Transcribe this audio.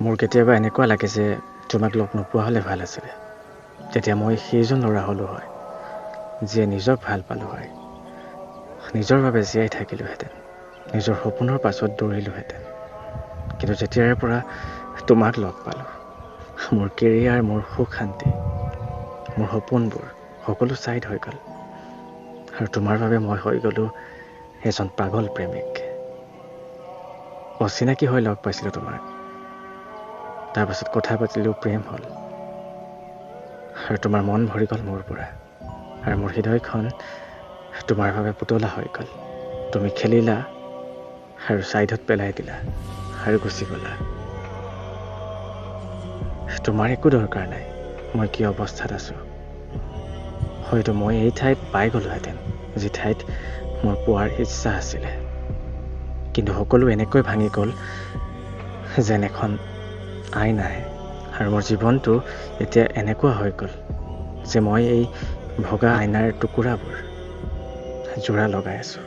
মোৰ কেতিয়াবা এনেকুৱা লাগে যে তোমাক লগ নোপোৱা হ'লে ভাল আছিলে তেতিয়া মই সেইজন ল'ৰা হ'লো হয় যিয়ে নিজক ভাল পালো হয় নিজৰ বাবে জীয়াই থাকিলোহেঁতেন নিজৰ সপোনৰ পাছত দৌৰিলোহেঁতেন কিন্তু যেতিয়াৰে পৰা তোমাক লগ পালোঁ মোৰ কেৰিয়াৰ মোৰ সুখ শান্তি মোৰ সপোনবোৰ সকলো ছাইড হৈ গ'ল আৰু তোমাৰ বাবে মই হৈ গ'লো এজন পাগল প্ৰেমিক অচিনাকি হৈ লগ পাইছিলোঁ তোমাক তাৰপাছত কথা পাতিলেও প্ৰেম হ'ল আৰু তোমাৰ মন ভৰি গ'ল মোৰ পৰা আৰু মোৰ হৃদয়খন তোমাৰ বাবে পুতলা হৈ গ'ল তুমি খেলিলা আৰু ছাইডত পেলাই দিলা আৰু গুচি গ'লা তোমাৰ একো দৰকাৰ নাই মই কি অৱস্থাত আছোঁ হয়তো মই এই ঠাইত পাই গ'লোহেঁতেন যি ঠাইত মোৰ পোৱাৰ ইচ্ছা আছিলে কিন্তু সকলো এনেকৈ ভাঙি গ'ল যেন এখন আইনাই আৰু মোৰ জীৱনটো এতিয়া এনেকুৱা হৈ গ'ল যে মই এই ভগা আইনাৰ টুকুৰাবোৰ জোৰা লগাই আছোঁ